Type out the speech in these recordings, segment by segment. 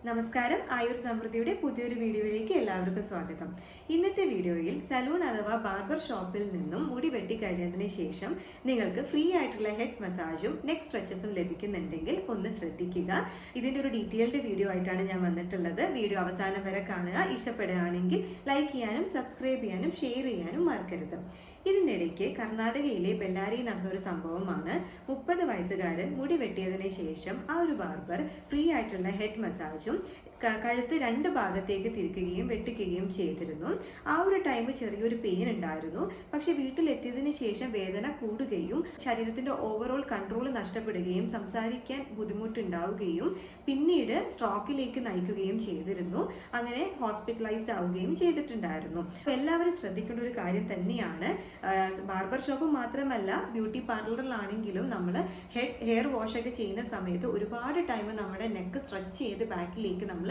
നമസ്കാരം, ആയുർ സമൃദ്ധിയുടെ പുതിയൊരു വീഡിയോയിലേക്ക് എല്ലാവർക്കും സ്വാഗതം. ഇന്നത്തെ വീഡിയോയിൽ സലൂൺ അഥവാ ബാർബർ ഷോപ്പിൽ നിന്നും മുടി വെട്ടിക്കഴിഞ്ഞതിന് ശേഷം നിങ്ങൾക്ക് ഫ്രീ ആയിട്ടുള്ള ഹെഡ് മസാജും നെക്ക് സ്ട്രെച്ചസും ലഭിക്കുന്നുണ്ടെങ്കിൽ ഒന്ന് ശ്രദ്ധിക്കുക. ഇതിൻ്റെ ഒരു ഡീറ്റെയിൽഡ് വീഡിയോ ആയിട്ടാണ് ഞാൻ വന്നിട്ടുള്ളത്. വീഡിയോ അവസാനം വരെ കാണുക. ഇഷ്ടപ്പെടുകയാണെങ്കിൽ ലൈക്ക് ചെയ്യാനും സബ്സ്ക്രൈബ് ചെയ്യാനും ഷെയർ ചെയ്യാനും മറക്കരുത്. ഇതിൻ്റെ ഇടയ്ക്ക് കർണാടകയിലെ ബെല്ലാരി നടന്നൊരു സംഭവമാണ്. 30 വയസ്സുകാരൻ മുടി വെട്ടിയതിന് ശേഷം ആ ഒരു ബാർബർ ഫ്രീ ആയിട്ടുള്ള ഹെഡ് മസാജും കഴുത്ത് 2 ഭാഗത്തേക്ക് തിരിക്കുകയും വെട്ടിക്കുകയും ചെയ്തിരുന്നു. ആ ഒരു ടൈം ചെറിയൊരു പെയിൻ ഉണ്ടായിരുന്നു. പക്ഷെ വീട്ടിലെത്തിയതിനു ശേഷം വേദന കൂടുകയും ശരീരത്തിന്റെ ഓവറോൾ കൺട്രോൾ നഷ്ടപ്പെടുകയും സംസാരിക്കാൻ ബുദ്ധിമുട്ടുണ്ടാവുകയും പിന്നീട് സ്ട്രോക്കിലേക്ക് നയിക്കുകയും ചെയ്തിരുന്നു. അങ്ങനെ ഹോസ്പിറ്റലൈസ്ഡ് ആവുകയും ചെയ്തിട്ടുണ്ടായിരുന്നു. എല്ലാവരും ശ്രദ്ധിക്കേണ്ട ഒരു കാര്യം തന്നെയാണ്. ബാർബർ ഷോപ്പ് മാത്രമല്ല, ബ്യൂട്ടി പാർലറിലാണെങ്കിലും നമ്മൾ ഹെയർ വാഷ് ഒക്കെ ചെയ്യുന്ന സമയത്ത് ഒരുപാട് ടൈം നമ്മുടെ നെക്ക് സ്ട്രെച്ച് ചെയ്ത് ബാക്കിലേക്ക് നമ്മൾ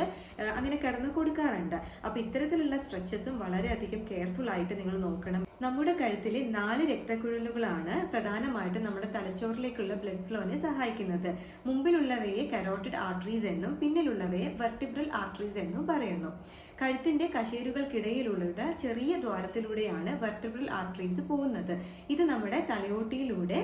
അങ്ങനെ കിടന്നു കൊടുക്കാറുണ്ട്. അപ്പൊ ഇത്തരത്തിലുള്ള സ്ട്രെച്ചസും വളരെയധികം കെയർഫുൾ ആയിട്ട് നിങ്ങൾ നോക്കണം. നമ്മുടെ കഴുത്തിലെ 4 രക്തക്കുഴലുകളാണ് പ്രധാനമായിട്ടും നമ്മുടെ തലച്ചോറിലേക്കുള്ള ബ്ലഡ് ഫ്ലോനെ സഹായിക്കുന്നത്. മുമ്പിലുള്ളവയെ കരോട്ടിഡ് ആർട്ടറീസ് എന്നും പിന്നിലുള്ളവയെ വെർട്ടിബ്രൽ ആർട്ടറീസ് എന്നും പറയുന്നു. കഴുത്തിന്റെ കശേരുകൾക്കിടയിലുള്ള ചെറിയ ദ്വാരത്തിലൂടെയാണ് വെർട്ടിബ്രൽ ആർട്ടറീസ് പോകുന്നത്. ഇത് നമ്മുടെ തലയോട്ടിയിലൂടെ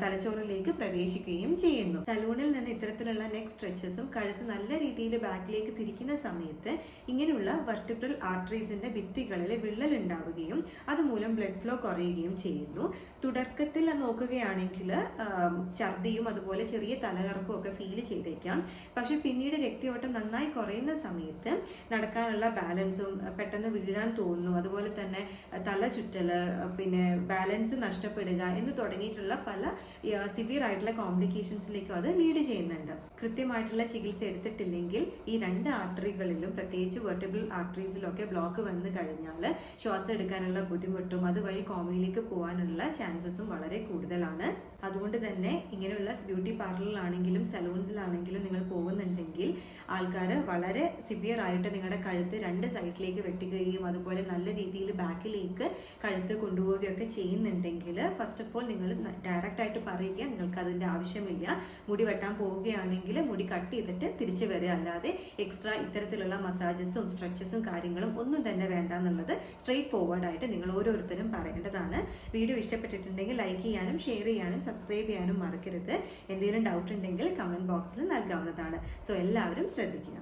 തലച്ചോറിലേക്ക് പ്രവേശിക്കുകയും ചെയ്യുന്നു. സലൂണിൽ നിന്ന് ഇത്തരത്തിലുള്ള നെക്ക് സ്ട്രെച്ചസും കഴുത്ത് നല്ല രീതിയിൽ ബാക്കിലേക്ക് തിരിക്കുന്ന സമയത്ത് ഇങ്ങനെയുള്ള വെർട്ടിബ്രൽ ആർട്ടറീസിന്റെ ഭിത്തികളിൽ വിള്ളൽ ഉണ്ടാവുകയും അതുമൂലം ബ്ലഡ് ഫ്ലോ കുറയുകയും ചെയ്യുന്നു. തുടക്കത്തിൽ നോക്കുകയാണെങ്കിൽ ഛർദിയും അതുപോലെ ചെറിയ തലകറക്കും ഒക്കെ ഫീൽ ചെയ്തേക്കാം. പക്ഷെ പിന്നീട് രക്തയോട്ടം നന്നായി കുറയുന്ന സമയത്ത് നടക്കാനുള്ള ബാലൻസും പെട്ടെന്ന് വീഴാൻ തോന്നുന്നു, അതുപോലെ തന്നെ തല ചുറ്റല്, പിന്നെ ബാലൻസ് നഷ്ടപ്പെടുക എന്ന് തുടങ്ങിയിട്ടുള്ള പല സിവിയർ ആയിട്ടുള്ള കോംപ്ലിക്കേഷൻസിലേക്കും അത് ലീഡ് ചെയ്യുന്നുണ്ട്. കൃത്യമായിട്ടുള്ള ചികിത്സ എടുത്തിട്ടില്ലെങ്കിൽ ഈ 2 ആർട്ടറികളിലും, പ്രത്യേകിച്ച് വെർട്ടിബ്രൽ ആർട്ടറീസിലൊക്കെ ബ്ലോക്ക് വന്നു കഴിഞ്ഞാൽ ശ്വാസം എടുക്കാനുള്ള ബുദ്ധിമുട്ടും അതുവഴി കോമയിലേക്ക് പോകാനുള്ള ചാൻസസും വളരെ കൂടുതലാണ്. അതുകൊണ്ട് തന്നെ ഇങ്ങനെയുള്ള ബ്യൂട്ടി പാർലറിലാണെങ്കിലും സലൂൺസിലാണെങ്കിലും നിങ്ങൾ പോകുന്നുണ്ടെങ്കിൽ ആൾക്കാർ വളരെ സിവിയർ ആയിട്ട് നിങ്ങളുടെ കഴുത്ത് 2 സൈഡിലേക്ക് വെട്ടുകയും അതുപോലെ നല്ല രീതിയിൽ ബാക്കിലേക്ക് കഴുത്ത് കൊണ്ടുപോവുകയൊക്കെ ചെയ്യുന്നുണ്ടെങ്കിൽ ഫസ്റ്റ് ഓഫ് ഓൾ നിങ്ങൾ ഡയറക്റ്റ് ആയിട്ട് പറയുക നിങ്ങൾക്ക് അതിൻ്റെ ആവശ്യമില്ല. മുടി വെട്ടാൻ പോവുകയാണെങ്കിൽ മുടി കട്ട് ചെയ്തിട്ട് തിരിച്ചു വരിക, അല്ലാതെ എക്സ്ട്രാ ഇത്തരത്തിലുള്ള മസാജസും സ്ട്രെച്ചസും കാര്യങ്ങളും ഒന്നും തന്നെ വേണ്ട എന്നുള്ളത് സ്ട്രെയിറ്റ് ഫോർവേഡ് ആയിട്ട് നിങ്ങൾ ഓരോരുത്തരും പറയേണ്ടതാണ്. വീഡിയോ ഇഷ്ടപ്പെട്ടിട്ടുണ്ടെങ്കിൽ ലൈക്ക് ചെയ്യാനും ഷെയർ ചെയ്യാനും സബ്സ്ക്രൈബ് ചെയ്യാനും മറക്കരുത്. എന്തെങ്കിലും ഡൗട്ട് ഉണ്ടെങ്കിൽ കമന്റ് ബോക്സിൽ നൽകാവുന്നതാണ്. സോ എല്ലാവരും ശ്രദ്ധിക്കുക.